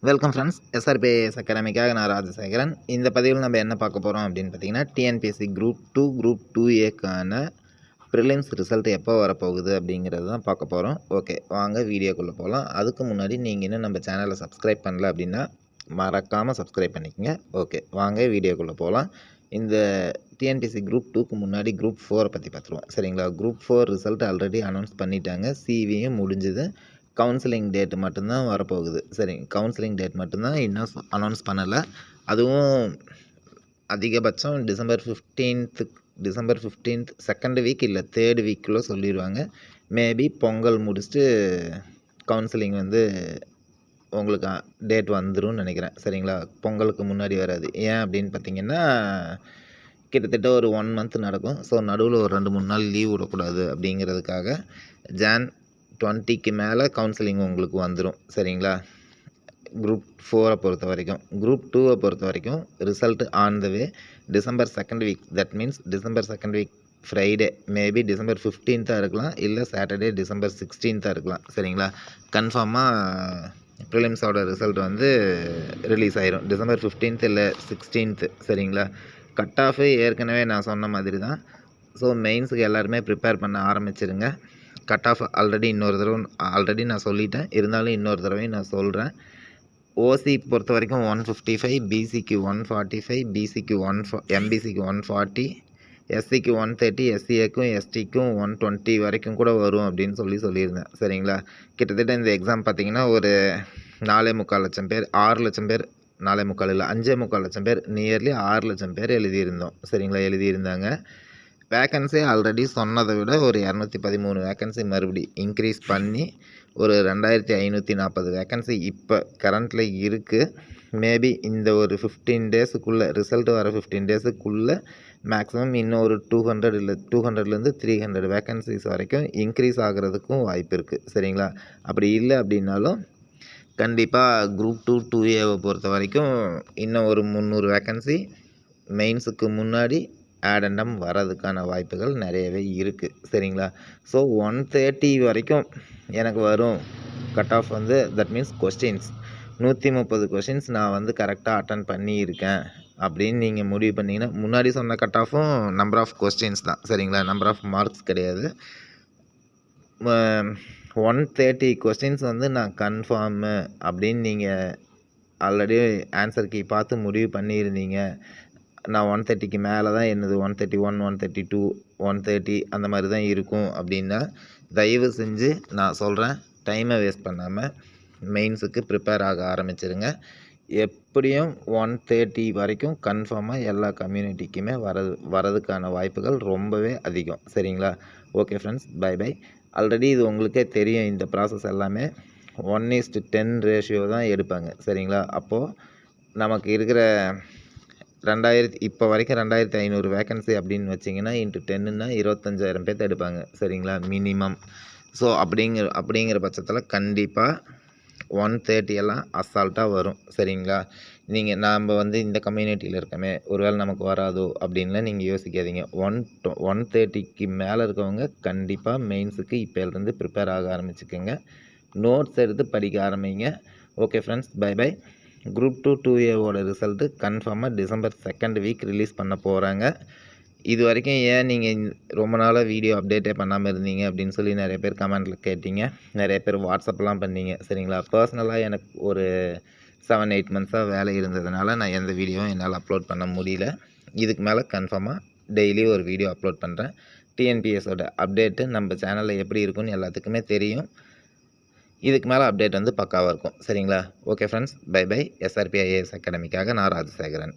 Welcome friends. SRPIS அகாடமிக்காக நான் ராஜசேகரன். இந்த பதிவில் நம்ம என்ன பார்க்க போகிறோம் அப்படின்னு பார்த்தீங்கன்னா, டிஎன்பிஎஸ்சி குரூப் 2 குரூப் 2ஏக்கான ப்ரிலிம்ஸ் ரிசல்ட் எப்போ வரப்போகுது அப்படிங்கிறது தான் பார்க்க போகிறோம். ஓகே, வாங்க வீடியோக்குள்ளே போகலாம். அதுக்கு முன்னாடி நீங்கள் இன்னும் நம்ம சேனலை சப்ஸ்கிரைப் பண்ணல அப்படின்னா மறக்காமல் சப்ஸ்கிரைப் பண்ணிக்கோங்க. ஓகே, வாங்க வீடியோக்குள்ளே போகலாம். இந்த டிஎன்பிஎஸ்சி குரூப் 2க்கு முன்னாடி குரூப் 4 பற்றி பார்த்துருவோம். சரிங்களா? குரூப் 4 ரிசல்ட் ஆல்ரெடி அனௌன்ஸ் பண்ணிட்டாங்க. சிவியும் முடிஞ்சுது. கவுன்சிலிங் டேட் மட்டும்தான் வரப்போகுது. சரிங்க, கவுன்சிலிங் டேட் மட்டும்தான் இன்னும் அனௌன்ஸ் பண்ணலை. அதுவும் அதிகபட்சம் டிசம்பர் 15th செகண்ட் வீக் இல்லை தேர்ட் வீக்குள்ளே சொல்லிடுவாங்க. மேபி பொங்கல் முடிச்சுட்டு கவுன்சிலிங் உங்களுக்கு டேட் வந்துடும் நினைக்கிறேன். சரிங்களா? பொங்கலுக்கு முன்னாடி வராது. ஏன் அப்படின்னு பார்த்தீங்கன்னா, கிட்டத்தட்ட ஒரு 1 மந்த் நடக்கும். ஸோ நடுவில் ஒரு 2-3 நாள் லீவ் விடக்கூடாது அப்படிங்கிறதுக்காக ஜான் 20க்கு மேலே கவுன்சிலிங் உங்களுக்கு வந்துடும். சரிங்களா? குரூப் 4 பொறுத்த வரைக்கும். குரூப் 2 பொறுத்த வரைக்கும் result on the way. December second week, that means December second week Friday, maybe December 15th இருக்கலாம், இல்லை சாட்டர்டே டிசம்பர் 16th இருக்கலாம். சரிங்களா? கன்ஃபார்மாக ப்ரிலிம்ஸோட ரிசல்ட் ரிலீஸ் ஆயிரும் டிசம்பர் 15th இல்லை 16th. சரிங்களா? கட் ஆஃப் ஏற்கனவே நான் சொன்ன மாதிரி தான். ஸோ மெயின்ஸுக்கு எல்லாருமே ப்ரிப்பேர் பண்ண ஆரம்பிச்சிருங்க. கட் ஆஃப் ஆல்ரெடி நான் சொல்லிட்டேன், இருந்தாலும் இன்னொரு தடவையும் நான் சொல்கிறேன். ஓசி பொறுத்த வரைக்கும் 155, பிசிக்கு 145, பிசிக்கு எம்பிசிக்கு 140, எஸ்சிக்கு 130, எஸ்சிஏக்கும் எஸ்டிக்கும் 120 வரைக்கும் கூட வரும் அப்படின்னு சொல்லியிருந்தேன். சரிங்களா? கிட்டத்தட்ட இந்த எக்ஸாம் பார்த்தீங்கன்னா ஒரு 4.25 லட்சம் பேர், 6 லட்சம் பேர், 4.25 இல்லை 5.25 லட்சம் பேர், நியர்லி 6 லட்சம் பேர் எழுதியிருந்தோம். சரிங்களா? எழுதியிருந்தாங்க. வேக்கன்சி ஆல்ரெடி சொன்னதை விட ஒரு 213 வேக்கன்சி மறுபடி இன்க்ரீஸ் பண்ணி ஒரு 2540 வேக்கன்சி இப்போ கரண்ட்டில் இருக்குது. மேபி இந்த ஒரு 15 டேஸுக்குள்ளே, ரிசல்ட் வர 15 டேஸுக்குள்ளே மேக்ஸிமம் இன்னும் ஒரு 200 இல்லை 200லேருந்து 300 வேக்கன்சிஸ் வரைக்கும் இன்க்ரீஸ் ஆகிறதுக்கும் வாய்ப்பு இருக்குது. சரிங்களா? அப்படி இல்லை அப்படின்னாலும் கண்டிப்பாக குரூப் 2 2ஏவை பொறுத்த வரைக்கும் இன்னும் ஒரு 300 வேக்கன்சி மெயின்ஸுக்கு முன்னாடி ஆடண்டம் வரதுக்கான வாய்ப்புகள் நிறையவே இருக்குது. சரிங்களா? ஸோ 130 வரைக்கும் எனக்கு வரும் cut off. That means questions 130 questions நான் கரெக்டாக அட்டன் பண்ணியிருக்கேன் அப்படின்னு நீங்கள் முடிவு பண்ணிங்கன்னா, முன்னாடி சொன்ன கட் ஆஃபும் நம்பர் ஆஃப் கொஸ்டின்ஸ் தான். சரிங்களா? நம்பர் ஆஃப் மார்க்ஸ் கிடையாது. 130 கொஸ்டின்ஸ் நான் கன்ஃபார்மு அப்படின்னு நீங்கள் ஆல்ரெடி ஆன்சர் கீ பார்த்து முடிவு பண்ணியிருந்தீங்க. நான் 130க்கு மேலே தான் என்னது 131, 132, 130 அந்த மாதிரி தான் இருக்கும் அப்படின்னா, தயவு செஞ்சு நான் சொல்கிறேன், டைமை வேஸ்ட் பண்ணாமல் மெயின்ஸுக்கு ப்ரிப்பேர் ஆக ஆரம்பிச்சிருங்க. எப்படியும் 130 வரைக்கும் கன்ஃபார்மாக எல்லா கம்யூனிட்டிக்குமே வரதுக்கான வாய்ப்புகள் ரொம்பவே அதிகம். சரிங்களா? Okay friends, bye bye. Already இது உங்களுக்கே தெரியும், இந்த ப்ராசஸ் எல்லாமே 1:10 ரேஷியோ தான் எடுப்பாங்க. சரிங்களா? அப்போது நமக்கு இருக்கிற இப்போ வரைக்கும் 2500 வேக்கன்சி அப்படின்னு வச்சிங்கன்னா இன்ட்டு 10ன்னா 25,000 பேர்த்து எடுப்பாங்க. சரிங்களா? மினிமம். ஸோ அப்படிங்கிற பட்சத்தில் கண்டிப்பாக 130 எல்லாம் அசால்ட்டாக வரும். சரிங்களா? நாம் இந்த கம்யூனிட்டியில் இருக்கமே, ஒருவேளை நமக்கு வராதோ அப்படின்லாம் நீங்கள் யோசிக்காதீங்க. 130க்கு மேலே இருக்கவங்க கண்டிப்பாக மெயின்ஸுக்கு இப்போலேருந்து ப்ரிப்பேர் ஆக ஆரம்பிச்சுக்கோங்க. நோட்ஸ் எடுத்து படிக்க ஆரம்பிங்க. Okay friends, bye bye. Group 2 2ஏவோட ரிசல்ட்டு கன்ஃபார்மாக டிசம்பர் செகண்ட் வீக் ரிலீஸ் பண்ண போகிறாங்க. இது வரைக்கும் ஏன் நீங்கள் ரொம்ப நாளாக வீடியோ அப்டேட்டே பண்ணாமல் இருந்தீங்க அப்படின்னு சொல்லி நிறைய பேர் கமெண்ட்டில் கேட்டீங்க. நிறைய பேர் வாட்ஸ்அப்லாம் பண்ணீங்க. சரிங்களா? பர்சனலாக எனக்கு ஒரு 7-8 மந்த்ஸாக வேலை இருந்ததுனால நான் எந்த வீடியோவும் என்னால் அப்லோட் பண்ண முடியல. இதுக்கு மேலே கன்ஃபார்மாக டெய்லி ஒரு வீடியோ அப்லோட் பண்ணுறேன். டிஎன்பிஎஸோட அப்டேட்டு நம்ம சேனலில் எப்படி இருக்குன்னு எல்லாத்துக்குமே தெரியும். இதுக்கு மேலே அப்டேட் பக்காவாக இருக்கும். சரிங்களா? Okay friends, bye bye. SRPIAS அகாடமிக்காக நான் ராஜசேகரன்.